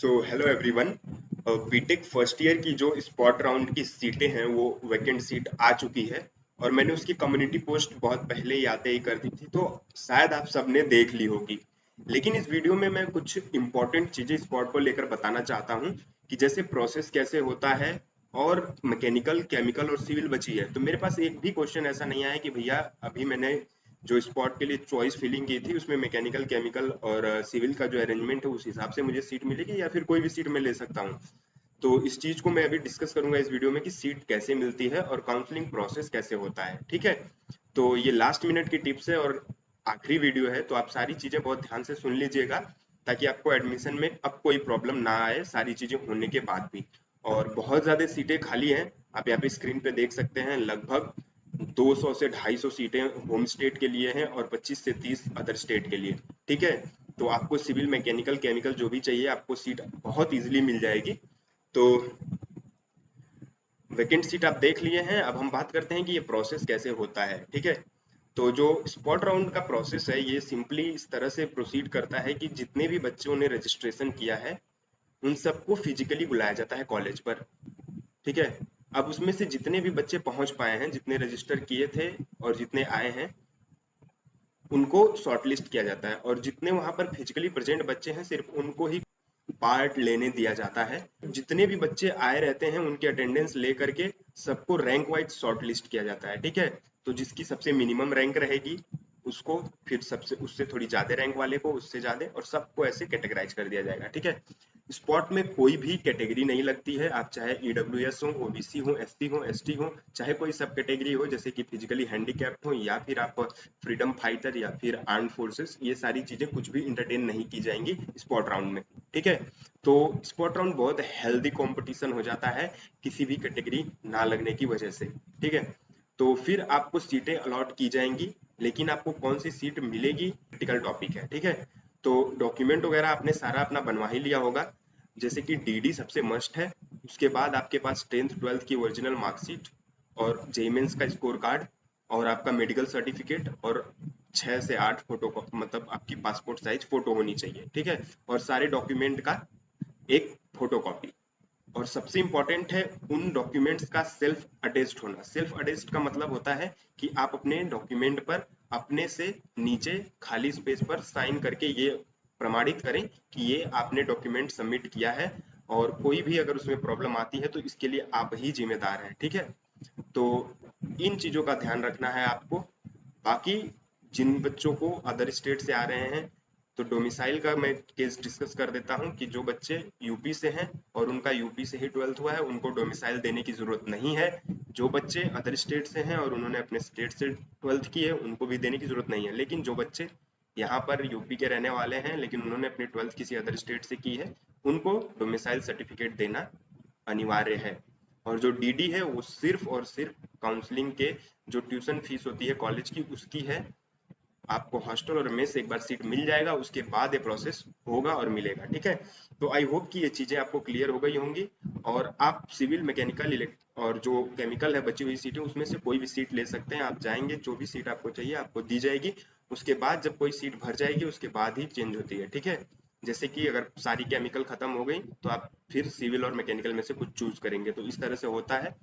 सो hello everyone. BTech first year की जो spot round की सीटें हैं वो वैकेंट सीट आ चुकी है और मैंने उसकी कम्युनिटी पोस्ट बहुत पहले ही आते ही कर दी थी, तो शायद आप सबने देख ली होगी। लेकिन इस वीडियो में मैं कुछ इंपॉर्टेंट चीजें स्पॉट को लेकर बताना चाहता हूँ कि जैसे प्रोसेस कैसे होता है और मैकेनिकल, केमिकल और सिविल बची है। तो मेरे पास एक भी क्वेश्चन ऐसा नहीं आया कि भैया अभी मैंने जो स्पॉट के लिए चॉइस फिलिंग की थी उसमें मैकेनिकल, केमिकल और सिविल का जो अरेंजमेंट है उस हिसाब से मुझे सीट मिलेगी या फिर कोई भी सीट मैं ले सकता हूँ। तो इस चीज को मैं अभी डिस्कस करूंगा इस वीडियो में कि सीट कैसे मिलती है और काउंसलिंग प्रोसेस कैसे होता है। ठीक है, तो ये लास्ट मिनट की टिप्स है और आखिरी वीडियो है, तो आप सारी चीजें बहुत ध्यान से सुन लीजिएगा ताकि आपको एडमिशन में अब कोई प्रॉब्लम ना आए सारी चीजें होने के बाद भी। और बहुत ज्यादा सीटें खाली हैं, आप यहाँ पे स्क्रीन पे देख सकते हैं। लगभग 200 से 250 सीटें होम स्टेट के लिए हैं और 25 से 30 अदर स्टेट के लिए। ठीक है, तो आपको सिविल, मैकेनिकल, केमिकल जो भी चाहिए आपको सीट बहुत इजीली मिल जाएगी। तो वैकेंट सीट आप देख लिए हैं, अब हम बात करते हैं कि ये प्रोसेस कैसे होता है। ठीक है, तो जो स्पॉट राउंड का प्रोसेस है ये सिंपली इस तरह से प्रोसीड करता है कि जितने भी बच्चों ने रजिस्ट्रेशन किया है उन सबको फिजिकली बुलाया जाता है कॉलेज पर। ठीक है, अब उसमें से जितने भी बच्चे पहुंच पाए हैं, जितने रजिस्टर किए थे और जितने आए हैं, उनको शॉर्टलिस्ट किया जाता है और जितने वहां पर फिजिकली प्रेजेंट बच्चे हैं सिर्फ उनको ही पार्ट लेने दिया जाता है। जितने भी बच्चे आए रहते हैं उनकी अटेंडेंस लेकर के सबको रैंक वाइज शॉर्ट लिस्ट किया जाता है। ठीक है, तो जिसकी सबसे मिनिमम रैंक रहेगी उसको, फिर सबसे उससे थोड़ी ज्यादा रैंक वाले को उससे ज्यादा, और सबको ऐसे कैटेगराइज कर दिया जाएगा। ठीक है, स्पॉट में कोई भी कैटेगरी नहीं लगती है, आप चाहे ईडब्ल्यूएस हो, ओबीसी हो, एससी हो, एसटी हो, चाहे कोई सब कैटेगरी हो जैसे कि फिजिकली हैंडीकैप्ड हो या फिर आप फ्रीडम फाइटर या फिर आर्म्ड फोर्सेस, ये सारी चीजें कुछ भी इंटरटेन नहीं की जाएंगी स्पॉट राउंड में। ठीक है, तो स्पॉट राउंड बहुत हेल्दी कंपटीशन हो जाता है किसी भी कैटेगरी ना लगने की वजह से। ठीक है, तो फिर आपको सीटें अलॉट की जाएंगी, लेकिन आपको कौन सी सीट मिलेगी क्रिटिकल टॉपिक है। ठीक है, तो डॉक्यूमेंट वगैरह आपने सारा अपना बनवा ही लिया होगा, जैसे कि डीडी सबसे मस्ट है। उसके बाद आपके पास 10th 12th की ओरिजिनल मार्कशीट और जेई मेंस का स्कोर कार्ड और आपका मेडिकल सर्टिफिकेट और 6 से 8 फोटो, मतलब आपकी पासपोर्ट साइज फोटो होनी चाहिए। ठीक है, और सारे डॉक्यूमेंट का एक फोटो कॉपी। और सबसे इंपॉर्टेंट है उन डॉक्यूमेंट्स का सेल्फ अटेस्ट होना। सेल्फ अटेस्ट का मतलब होता है कि आप अपने डॉक्यूमेंट पर अपने से नीचे खाली स्पेस पर साइन करके ये प्रमाणित करें कि ये आपने डॉक्यूमेंट सबमिट किया है, और कोई भी अगर उसमें प्रॉब्लम आती है तो इसके लिए आप ही जिम्मेदार हैं। ठीक है, तो इन चीजों का ध्यान रखना है आपको। बाकी जिन बच्चों को अदर स्टेट से आ रहे हैं, तो डोमिसाइल का मैं केस डिस्कस कर देता हूँ कि जो बच्चे यूपी से हैं और उनका यूपी से ही 12th हुआ है उनको डोमिसाइल देने की जरूरत नहीं है। जो बच्चे अदर स्टेट से हैं और उन्होंने अपने स्टेट से 12th की है उनको भी देने की जरूरत नहीं है। लेकिन जो बच्चे यहाँ पर यूपी के रहने वाले हैं लेकिन उन्होंने अपनी 12th किसी अदर स्टेट से की है उनको डोमिसाइल सर्टिफिकेट देना अनिवार्य है। और जो डीडी है वो सिर्फ और सिर्फ काउंसलिंग के जो ट्यूशन फीस होती है कॉलेज की उसकी है। आपको हॉस्टल और मेस एक बार सीट मिल जाएगा, उसके बाद ये प्रोसेस होगा और मिलेगा। ठीक है, तो आई होप कि ये चीजें आपको क्लियर हो गई होंगी और आप सिविल, मैकेनिकल, इलेक्ट और जो केमिकल है बची हुई सीटें उसमें से कोई भी सीट ले सकते हैं। आप जाएंगे, जो भी सीट आपको चाहिए आपको दी जाएगी। उसके बाद जब कोई सीट भर जाएगी उसके बाद ही चेंज होती है। ठीक है, जैसे कि अगर सारी केमिकल खत्म हो गई तो आप फिर सिविल और मैकेनिकल में से कुछ चूज करेंगे, तो इस तरह से होता है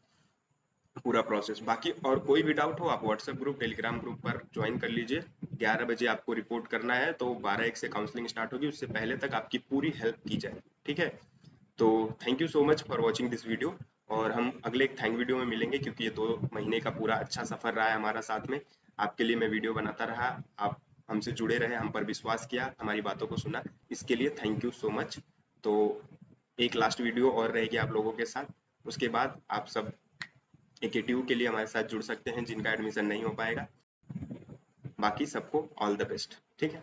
पूरा प्रोसेस। बाकी और कोई भी डाउट हो आप व्हाट्सएप ग्रुप, टेलीग्राम ग्रुप पर ज्वाइन कर लीजिए। 11 बजे आपको रिपोर्ट करना है, तो 12 1 से काउंसलिंग स्टार्ट होगी, उससे पहले तक आपकी पूरी हेल्प की जाए। ठीक है, तो thank you so much for watching this video. और हम अगले एक थैंक वीडियो में मिलेंगे क्योंकि ये 2 महीने का पूरा अच्छा सफर रहा है हमारा साथ में। आपके लिए मैं वीडियो बनाता रहा, आप हमसे जुड़े रहे, हम पर विश्वास किया, हमारी बातों को सुना, इसके लिए थैंक यू सो मच। तो एक लास्ट वीडियो और रहेगी आप लोगों के साथ, उसके बाद आप सब एकेटीयू के लिए हमारे साथ जुड़ सकते हैं जिनका एडमिशन नहीं हो पाएगा। बाकी सबको ऑल द बेस्ट। ठीक है।